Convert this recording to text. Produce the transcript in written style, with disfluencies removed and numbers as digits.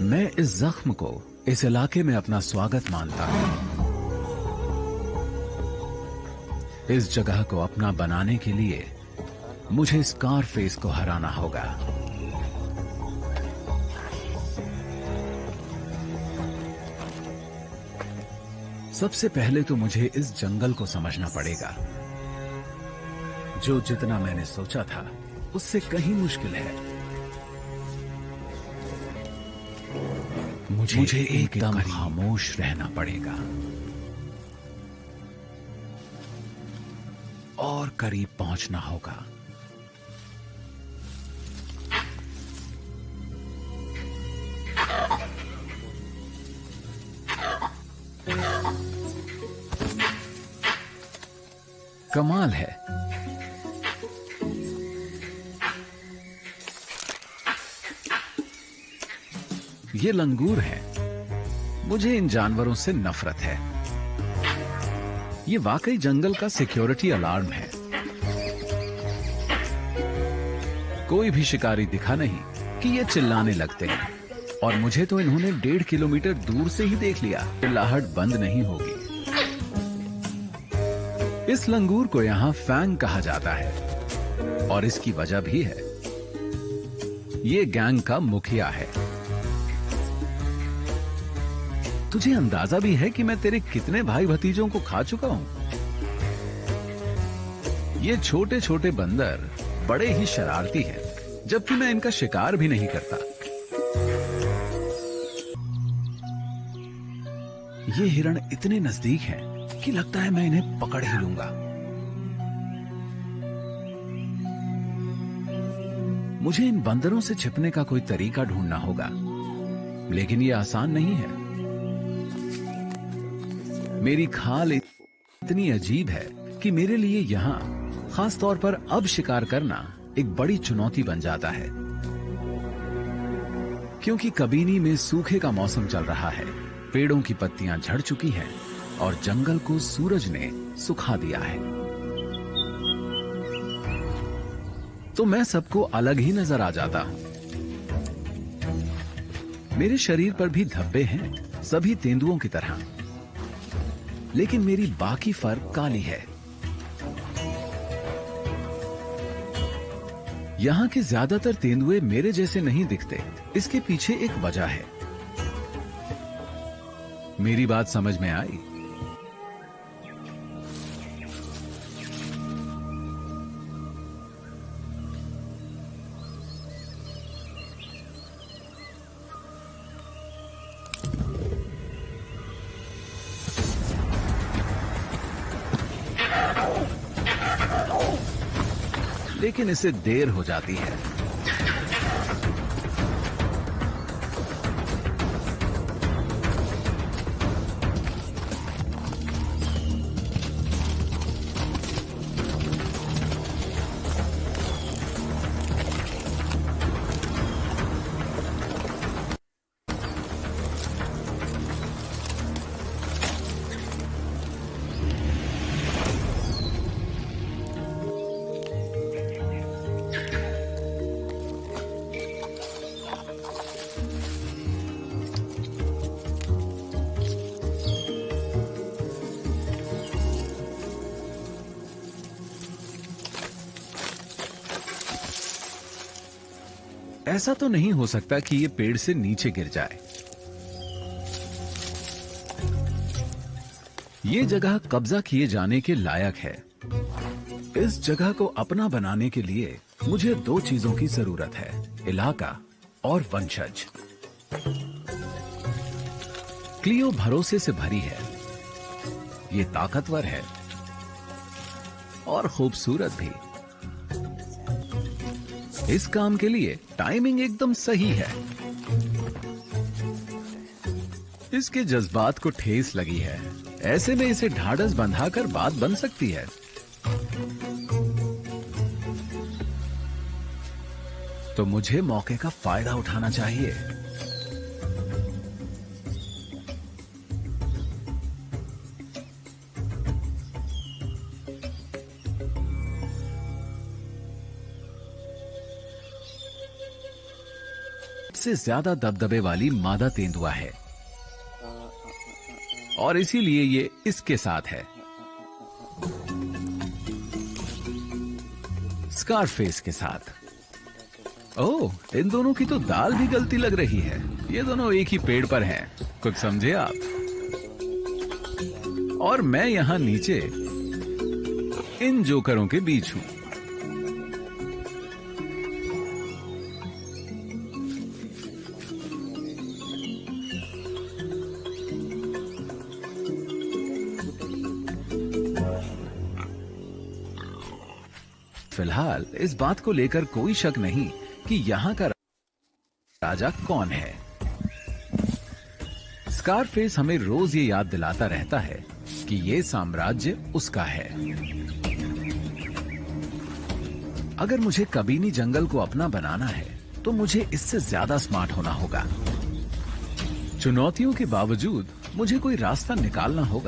मैं इस जख्म को इस इलाके में अपना स्वागत मानता हूं। इस जगह को अपना बनाने के लिए मुझे स्कारफेस को हराना होगा। सबसे पहले तो मुझे इस जंगल को समझना पड़ेगा, जो जितना मैंने सोचा था उससे कहीं मुश्किल है। मुझे एकदम खामोश रहना पड़ेगा और करीब पहुंचना होगा। कमाल है, ये लंगूर है। मुझे इन जानवरों से नफरत है। ये वाकई जंगल का सिक्योरिटी अलार्म है। कोई भी शिकारी दिखा नहीं कि ये चिल्लाने लगते हैं, और मुझे तो इन्होंने 1.5 किलोमीटर दूर से ही देख लिया। चिल्लाहट बंद नहीं होगी। इस लंगूर को यहां फैंग कहा जाता है, और इसकी वजह भी है। ये गैंग का मुखिया है। तुझे अंदाजा भी है कि मैं तेरे कितने भाई भतीजों को खा चुका हूं। ये छोटे छोटे बंदर बड़े ही शरारती हैं, जबकि मैं इनका शिकार भी नहीं करता। ये हिरण इतने नजदीक हैं कि लगता है मैं इन्हें पकड़ ही लूंगा। मुझे इन बंदरों से छिपने का कोई तरीका ढूंढना होगा, लेकिन ये आसान नहीं है। मेरी खाल इतनी अजीब है कि मेरे लिए यहां खास तौर पर अब शिकार करना एक बड़ी चुनौती बन जाता है, क्योंकि कबीनी में सूखे का मौसम चल रहा है। पेड़ों की पत्तियां झड़ चुकी हैं और जंगल को सूरज ने सुखा दिया है। तो मैं सबको अलग ही नजर आ जाता हूं। मेरे शरीर पर भी धब्बे हैं, सभी तेंदुओं की तरह, लेकिन मेरी बाकी फर काली है। यहां के ज्यादातर तेंदुए मेरे जैसे नहीं दिखते। इसके पीछे एक वजह है। मेरी बात समझ में आई? लेकिन इसे देर हो जाती है। ऐसा तो नहीं हो सकता कि ये पेड़ से नीचे गिर जाए। ये जगह कब्जा किए जाने के लायक है। इस जगह को अपना बनाने के लिए मुझे 2 चीजों की जरूरत है, इलाका और वंशज। क्लियो भरोसे से भरी है। ये ताकतवर है और खूबसूरत भी। इस काम के लिए टाइमिंग एकदम सही है। इसके जज्बात को ठेस लगी है। ऐसे में इसे ढाढ़स बंधाकर बात बन सकती है। तो मुझे मौके का फायदा उठाना चाहिए। इससे ज्यादा दबदबे वाली मादा तेंदुआ है और इसीलिए ये इसके साथ है। स्कारफेस के साथ। ओह, इन दोनों की तो दाल भी गलती लग रही है। ये दोनों एक ही पेड़ पर हैं। कुछ समझे आप? और मैं यहां नीचे इन जोकरों के बीच हूं। फिलहाल इस बात को लेकर कोई शक नहीं कि यहाँ का राजा कौन है। स्कारफेस हमें रोज ये याद दिलाता रहता है कि ये साम्राज्य उसका है। अगर मुझे कबीनी जंगल को अपना बनाना है तो मुझे इससे ज्यादा स्मार्ट होना होगा। चुनौतियों के बावजूद मुझे कोई रास्ता निकालना होगा।